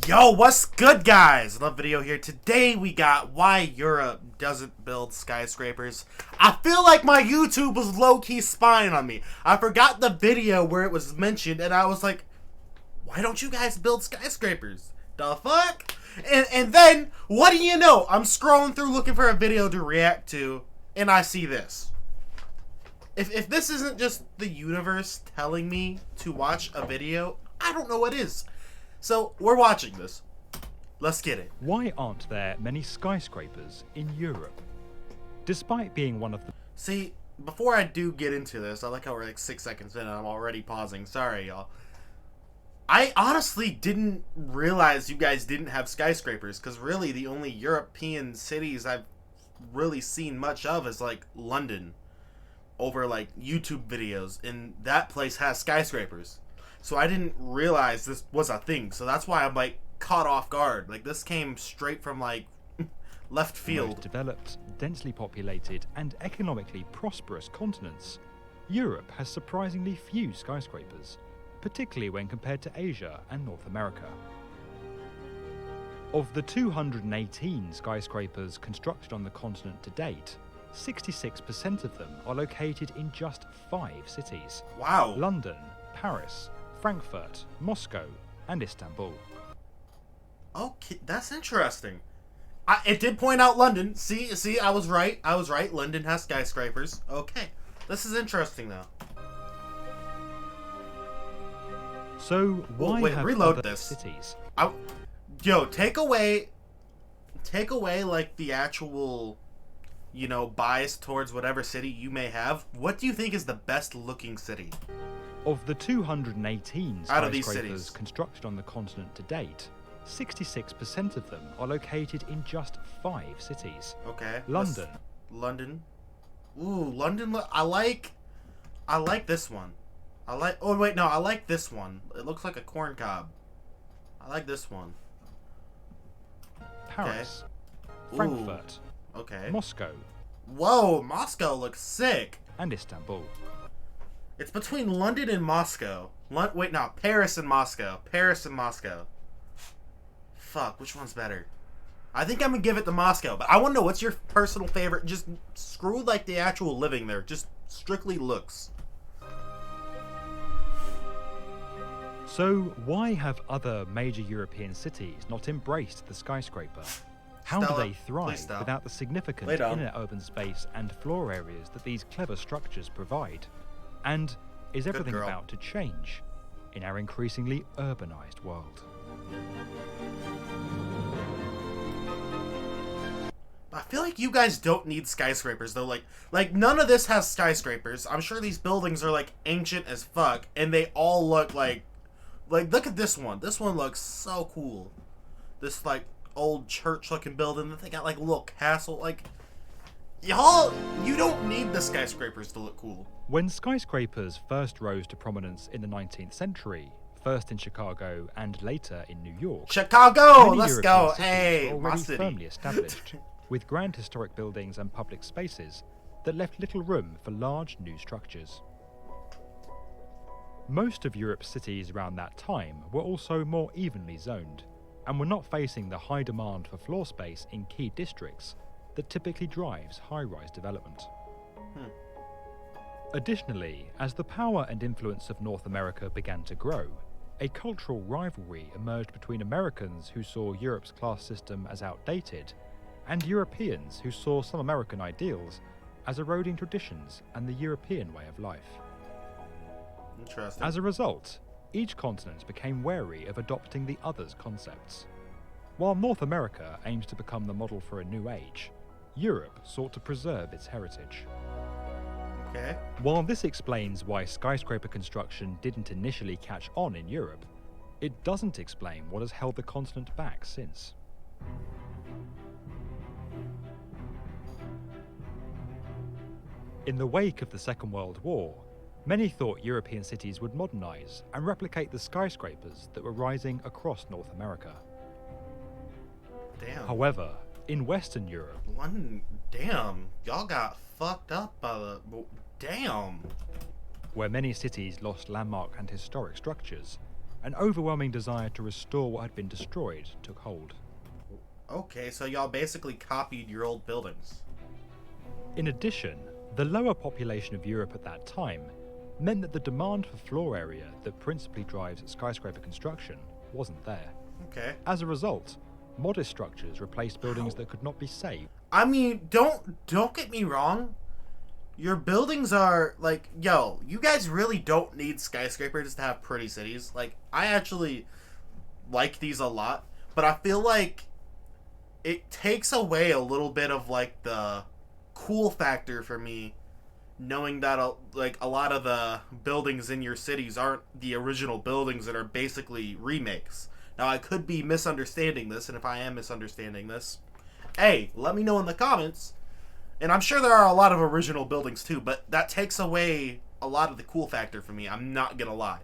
Yo, what's good, guys? Another video here. Today we got why Europe doesn't build skyscrapers. I feel like my YouTube was low-key spying on me. I forgot the video where it was mentioned, and I was like, why don't you guys build skyscrapers? The fuck? And then, what do you know? I'm scrolling through looking for a video to react to, and I see this. If this isn't just the universe telling me to watch a video, I don't know what is. So, we're watching this. Let's get it. Why aren't there many skyscrapers in Europe? Despite being one of the... See, before I do get into this, I like how we're like 6 seconds in and I'm already pausing. Sorry, y'all. I honestly didn't realize you guys didn't have skyscrapers, because really the only European cities I've really seen much of is like London over like YouTube videos, and that place has skyscrapers. So I didn't realize this was a thing. So that's why I'm like caught off guard. Like this came straight from like left field. Most developed, densely populated, and economically prosperous continents, Europe has surprisingly few skyscrapers, particularly when compared to Asia and North America. Of the 218 skyscrapers constructed on the continent to date, 66% of them are located in just 5 cities. Wow. London, Paris, Frankfurt, Moscow, and Istanbul. Okay, that's interesting. It did point out London. See, I was right. I was right. London has skyscrapers. Okay. This is interesting, though. So why have reload other this. cities? Yo, take away like the actual, you know, bias towards whatever city you may have. What do you think is the best looking city? Of the 218 out of these skyscrapers cities constructed on the continent to date, 66% of them are located in just 5 cities. Okay. London. London. Ooh, London. I like this one. Oh wait, no, I like this one. It looks like a corn cob. I like this one. Paris. Okay. Frankfurt. Ooh, okay. Moscow. Whoa, Moscow looks sick. And Istanbul. It's between London and Moscow. Wait, no, Paris and Moscow. Paris and Moscow. Fuck, which one's better? I think I'm gonna give it to Moscow, but I want to know what's your personal favorite. Just screw like the actual living there. Just strictly looks. So why have other major European cities not embraced the skyscraper? How do they thrive without the significant inner urban space and floor areas that these clever structures provide? And is everything about to change in our increasingly urbanized world? I feel like you guys don't need skyscrapers though. Like none of this has skyscrapers. I'm sure these buildings are like ancient as fuck, and they all look like look at this one. This one looks so cool. This like old church looking building that they got like a little castle. Like y'all, you don't need the skyscrapers to look cool. When skyscrapers first rose to prominence in the 19th century, first in Chicago and later in New York, Chicago, many let's European go. cities Hey, were my already city. firmly established, with grand historic buildings and public spaces that left little room for large new structures. Most of Europe's cities around that time were also more evenly zoned, and were not facing the high demand for floor space in key districts that typically drives high-rise development. Additionally, as the power and influence of North America began to grow, a cultural rivalry emerged between Americans who saw Europe's class system as outdated, and Europeans who saw some American ideals as eroding traditions and the European way of life. Interesting. As a result, each continent became wary of adopting the other's concepts. While North America aims to become the model for a new age, Europe sought to preserve its heritage. Okay. While this explains why skyscraper construction didn't initially catch on in Europe, it doesn't explain what has held the continent back since. In the wake of the Second World War, many thought European cities would modernize and replicate the skyscrapers that were rising across North America. Damn. However, in Western Europe, London, damn, y'all got fucked up by the... Damn. where many cities lost landmark and historic structures, An overwhelming desire to restore what had been destroyed took hold. Okay, so y'all basically copied your old buildings. In addition, the lower population of Europe at that time meant that the demand for floor area that principally drives skyscraper construction wasn't there. Okay. As a result, modest structures replaced buildings that could not be saved. I mean, don't get me wrong. Your buildings are, like, yo, you guys really don't need skyscrapers to have pretty cities. Like, I actually like these a lot, but I feel like it takes away a little bit of, like, the cool factor for me, knowing that, like, a lot of the buildings in your cities aren't the original buildings that are basically remakes. Now, I could be misunderstanding this, and if I am misunderstanding this, hey, let me know in the comments. And I'm sure there are a lot of original buildings too, but that takes away a lot of the cool factor for me. I'm not gonna lie.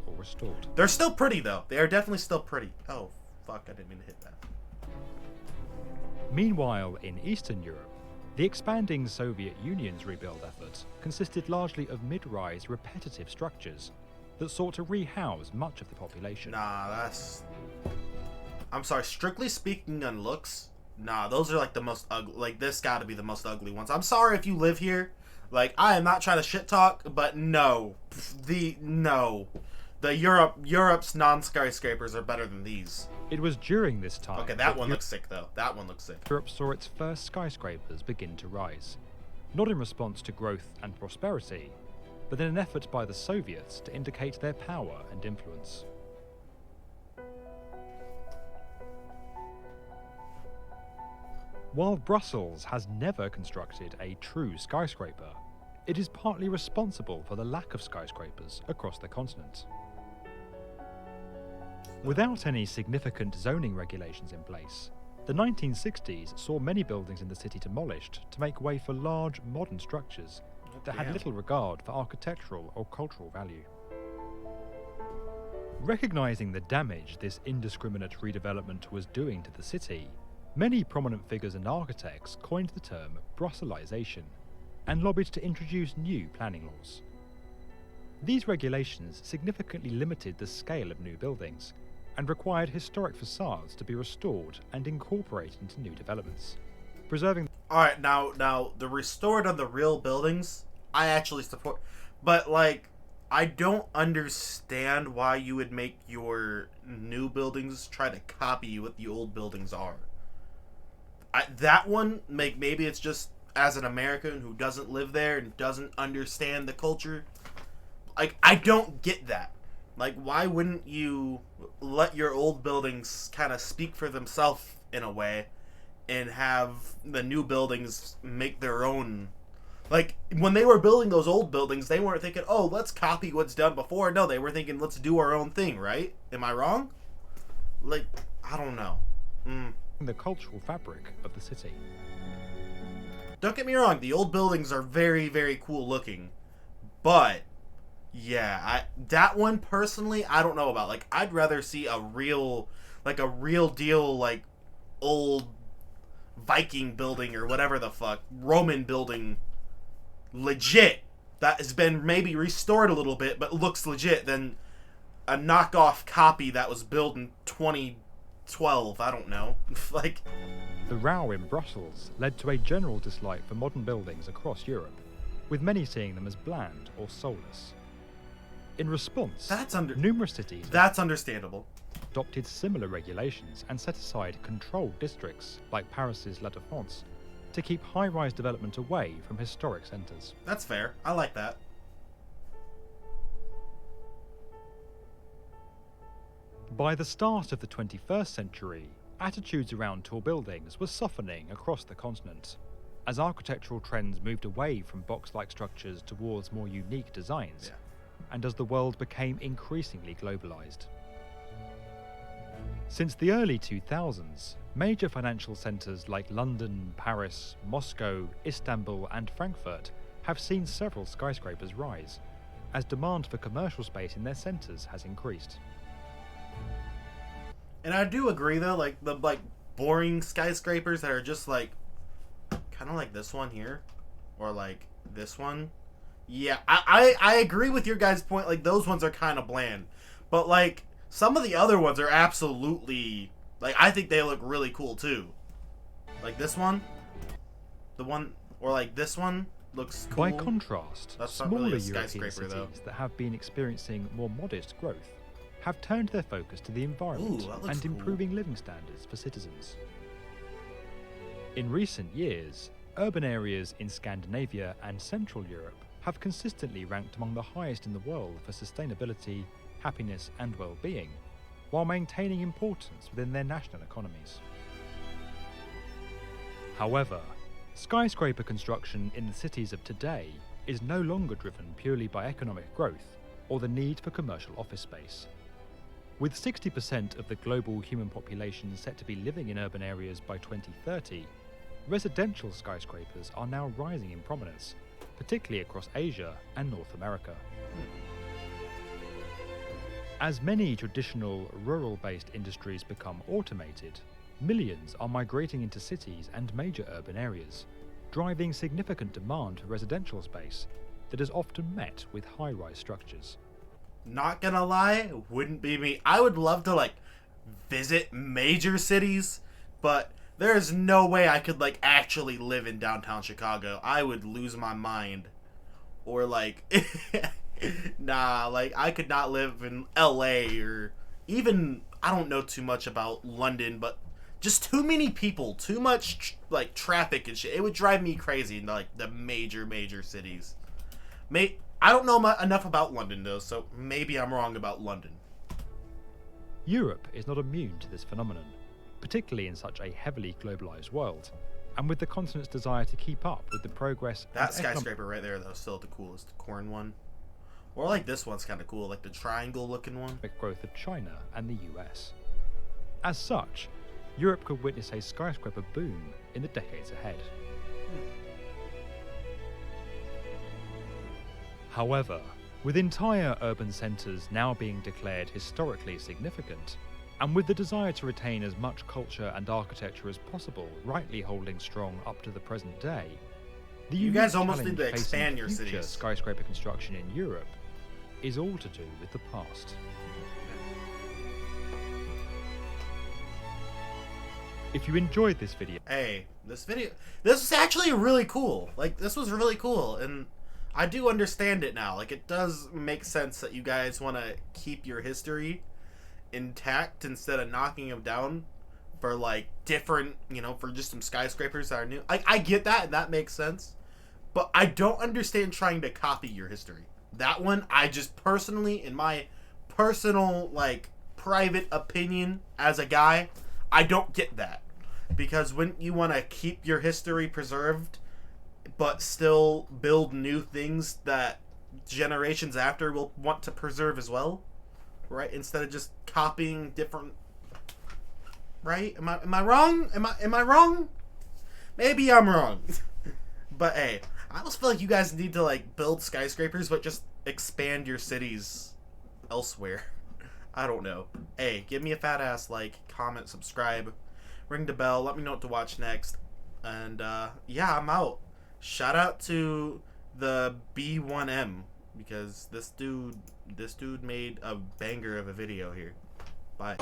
Or restored. They're still pretty though. They are definitely still pretty. Oh, fuck, I didn't mean to hit that. Meanwhile, in Eastern Europe, the expanding Soviet Union's rebuild efforts consisted largely of mid-rise repetitive structures that sought to rehouse much of the population. Nah, that's... I'm sorry, strictly speaking on looks, nah, those are like the most ugly. Like, this gotta be the most ugly ones. I'm sorry if you live here. Like, I am not trying to shit talk, but no. The Europe's non-skyscrapers are better than these. It was during this time... Okay, that one looks sick, though. That one looks sick. Europe saw its first skyscrapers begin to rise. Not in response to growth and prosperity, but in an effort by the Soviets to indicate their power and influence. While Brussels has never constructed a true skyscraper, it is partly responsible for the lack of skyscrapers across the continent. Without any significant zoning regulations in place, the 1960s saw many buildings in the city demolished to make way for large, modern structures that had little regard for architectural or cultural value. Recognizing the damage this indiscriminate redevelopment was doing to the city, many prominent figures and architects coined the term Brusselization and lobbied to introduce new planning laws. These regulations significantly limited the scale of new buildings and required historic facades to be restored and incorporated into new developments, preserving... Alright, now, the restored on the real buildings, I actually support, but, like, I don't understand why you would make your new buildings try to copy what the old buildings are. That one, maybe it's just as an American who doesn't live there and doesn't understand the culture. Like, I don't get that. Like, why wouldn't you let your old buildings kind of speak for themselves in a way and have the new buildings make their own? Like, when they were building those old buildings, they weren't thinking, oh, let's copy what's done before. No, they were thinking, let's do our own thing, right? Am I wrong? Like, I don't know. The cultural fabric of the city. Don't get me wrong, the old buildings are very, very cool looking, but yeah, that one personally, I don't know about. Like, I'd rather see a real deal, like, old Viking building or whatever the fuck, Roman building, legit, that has been maybe restored a little bit, but looks legit, than a knockoff copy that was built in 2012, I don't know. Like, the row in Brussels led to a general dislike for modern buildings across Europe, with many seeing them as bland or soulless. In response, numerous cities understandable. Adopted similar regulations and set aside controlled districts, like Paris's La Défense, to keep high-rise development away from historic centres. That's fair. I like that. By the start of the 21st century, attitudes around tall buildings were softening across the continent, as architectural trends moved away from box-like structures towards more unique designs, and as the world became increasingly globalized. Since the early 2000s, major financial centres like London, Paris, Moscow, Istanbul and Frankfurt have seen several skyscrapers rise, as demand for commercial space in their centres has increased. And I do agree though, like the boring skyscrapers that are just like kind of like this one here, or like this one. Yeah, I agree with your guys' point. Like, those ones are kind of bland, But like some of the other ones are absolutely like I think they look really cool too. Like this one, the one, or like this one looks cool. By contrast, that's smaller really European cities that have been experiencing more modest growth have turned their focus to the environment and improving living standards for citizens. In recent years, urban areas in Scandinavia and Central Europe have consistently ranked among the highest in the world for sustainability, happiness and well-being, while maintaining importance within their national economies. However, skyscraper construction in the cities of today is no longer driven purely by economic growth or the need for commercial office space. With 60% of the global human population set to be living in urban areas by 2030, residential skyscrapers are now rising in prominence, particularly across Asia and North America. As many traditional rural-based industries become automated, millions are migrating into cities and major urban areas, driving significant demand for residential space that is often met with high-rise structures. Not gonna lie, wouldn't be me. I would love to like visit major cities, but there is no way I could like actually live in downtown Chicago. I would lose my mind. Or like nah, like I could not live in LA or even, I don't know too much about London, but just too many people, too much like traffic and shit. It would drive me crazy in like the major cities. I don't know enough about London though, so maybe I'm wrong about London. Europe is not immune to this phenomenon, particularly in such a heavily globalized world, and with the continent's desire to keep up with the progress. That skyscraper right there though is still the coolest, the corn one. Or like this one's kind of cool, like the triangle looking one. Growth of China and the US. As such, Europe could witness a skyscraper boom in the decades ahead. However, with entire urban centres now being declared historically significant, and with the desire to retain as much culture and architecture as possible rightly holding strong up to the present day, the you guys almost need to expand your future cities. Skyscraper construction in Europe is all to do with the past. If you enjoyed this video... Hey, this is actually really cool. Like, this was really cool, and I do understand it now. Like, it does make sense that you guys want to keep your history intact instead of knocking them down for, like, different, you know, for just some skyscrapers that are new. I get that, and that makes sense. But I don't understand trying to copy your history. That one, I just personally, in my personal, like, private opinion as a guy, I don't get that. Because when you want to keep your history preserved, but still build new things that generations after will want to preserve as well, right? Instead of just copying different, right? Am I wrong? Am I wrong? Maybe I'm wrong. But hey, I almost feel like you guys need to like build skyscrapers, but just expand your cities elsewhere. I don't know. Hey, give me a fat ass like, comment, subscribe, ring the bell, let me know what to watch next. And yeah, I'm out. Shout out to the B1m because this dude made a banger of a video here. Bye.